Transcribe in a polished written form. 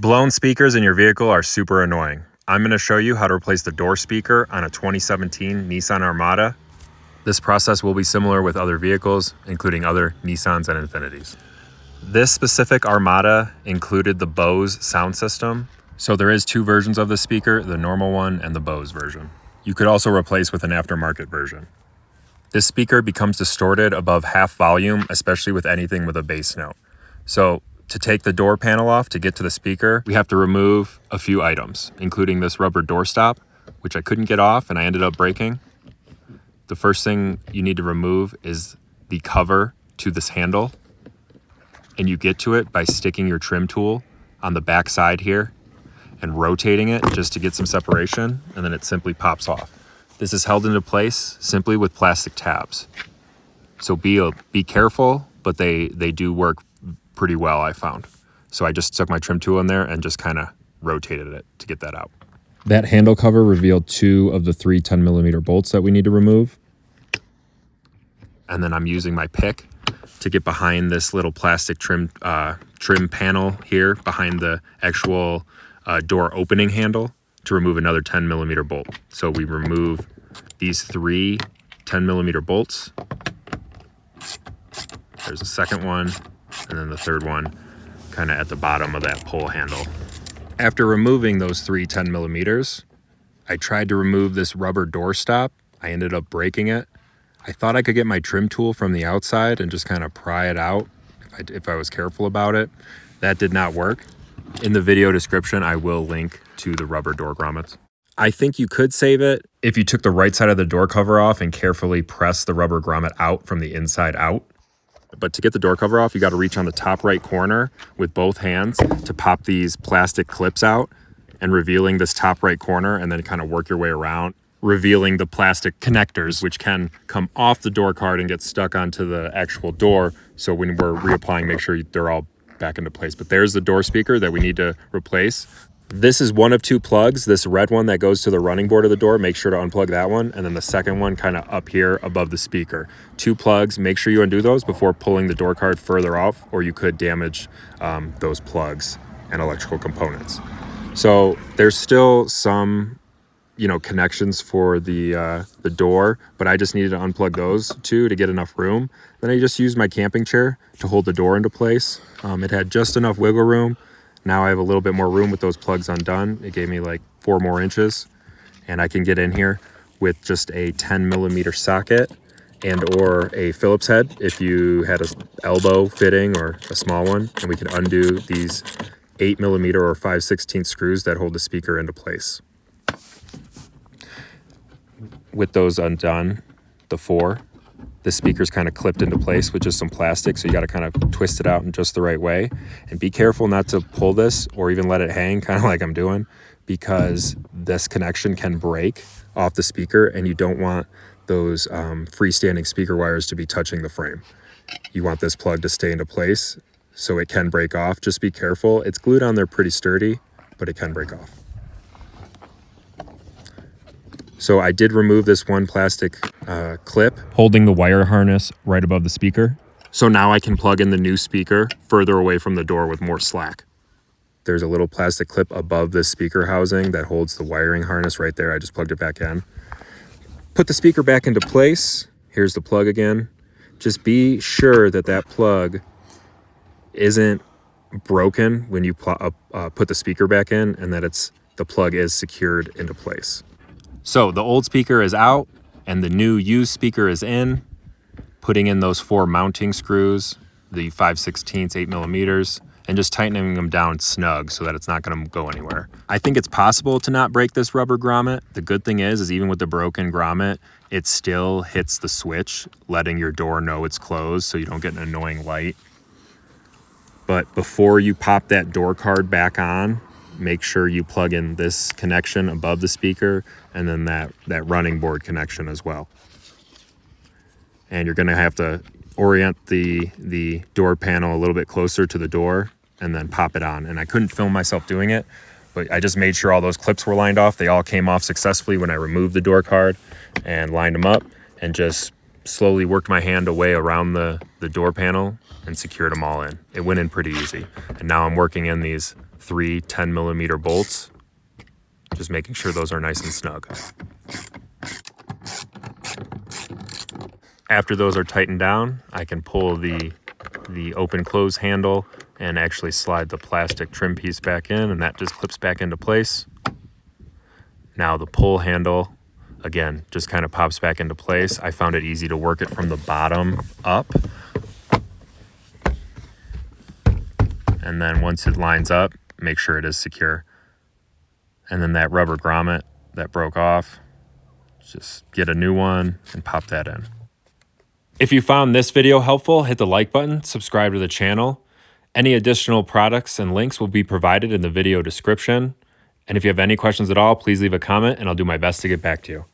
Blown speakers in your vehicle are super annoying. I'm going to show you how to replace the door speaker on a 2017 Nissan Armada. This process will be similar with other vehicles, including other Nissans and Infinitis. This specific Armada included the Bose sound system, so there is two versions of the speaker, the normal one and the Bose version. You could also replace with an aftermarket version. This speaker becomes distorted above half volume, especially with anything with a bass note. So to take the door panel off to get to the speaker, we have to remove a few items, including this rubber door stop, which I couldn't get off and I ended up breaking. The first thing you need to remove is the cover to this handle, and you get to it by sticking your trim tool on the back side here and rotating it just to get some separation, and then it simply pops off. This is held into place simply with plastic tabs. So be careful, but they do work pretty well, I found. So I just stuck my trim tool in there and just kind of rotated it to get that out. That handle cover revealed two of the three 10mm bolts that we need to remove. And then I'm using my pick to get behind this little plastic trim panel here behind the actual door opening handle to remove another 10mm bolt. So we remove these three 10mm bolts. There's a second one, and then the third one kind of at the bottom of that pole handle. After removing those three 10mm, I tried to remove this rubber door stop. I ended up breaking it. I thought I could get my trim tool from the outside and just kind of pry it out if I was careful about it. That did not work. In the video description, I will link to the rubber door grommets. I think you could save it if you took the right side of the door cover off and carefully press the rubber grommet out from the inside out. But to get the door cover off, you got to reach on the top right corner with both hands to pop these plastic clips out and revealing this top right corner, and then kind of work your way around, revealing the plastic connectors, which can come off the door card and get stuck onto the actual door. So when we're reapplying, make sure they're all back into place. But there's the door speaker that we need to replace. This is one of two plugs. This red one that goes to the running board of the door, make sure to unplug that one. And then the second one kind of up here above the speaker. Two plugs, make sure you undo those before pulling the door card further off, or you could damage those plugs and electrical components. So there's still some, connections for the door, but I just needed to unplug those two to get enough room. Then I just used my camping chair to hold the door into place. It had just enough wiggle room. Now I have a little bit more room with those plugs undone. It gave me like 4 more inches, and I can get in here with just a 10mm socket and or a Phillips head if you had an elbow fitting or a small one, and we can undo these 8mm or 5/16 screws that hold the speaker into place. With those undone, the speaker's kind of clipped into place with just some plastic, so you got to kind of twist it out in just the right way. And be careful not to pull this or even let it hang, kind of like I'm doing, because this connection can break off the speaker, and you don't want those freestanding speaker wires to be touching the frame. You want this plug to stay into place, so it can break off. Just be careful. It's glued on there pretty sturdy, but it can break off. So I did remove this one plastic clip holding the wire harness right above the speaker. So now I can plug in the new speaker further away from the door with more slack. There's a little plastic clip above this speaker housing that holds the wiring harness right there. I just plugged it back in. Put the speaker back into place. Here's the plug again. Just be sure that that plug isn't broken when you put the speaker back in, and that the plug is secured into place. So the old speaker is out and the new used speaker is in. Putting in those 4 mounting screws, the 5/16 8mm, and just tightening them down snug so that it's not going to go anywhere. I think it's possible to not break this rubber grommet. The good thing is even with the broken grommet, it still hits the switch, letting your door know it's closed so you don't get an annoying light. But before you pop that door card back on, make sure you plug in this connection above the speaker and then that running board connection as well. And you're going to have to orient the door panel a little bit closer to the door and then pop it on. And I couldn't film myself doing it, but I just made sure all those clips were lined off. They all came off successfully when I removed the door card and lined them up, and just slowly worked my hand away around the door panel and secured them all in. It went in pretty easy. And now I'm working in these 3 10mm bolts, just making sure those are nice and snug. After those are tightened down, I can pull the open close handle and actually slide the plastic trim piece back in, and that just clips back into place. Now the pull handle, again, just kind of pops back into place. I found it easy to work it from the bottom up. And then once it lines up, make sure it is secure. And then that rubber grommet that broke off, just get a new one and pop that in. If you found this video helpful, hit the like button, subscribe to the channel. Any additional products and links will be provided in the video description. And if you have any questions at all, please leave a comment and I'll do my best to get back to you.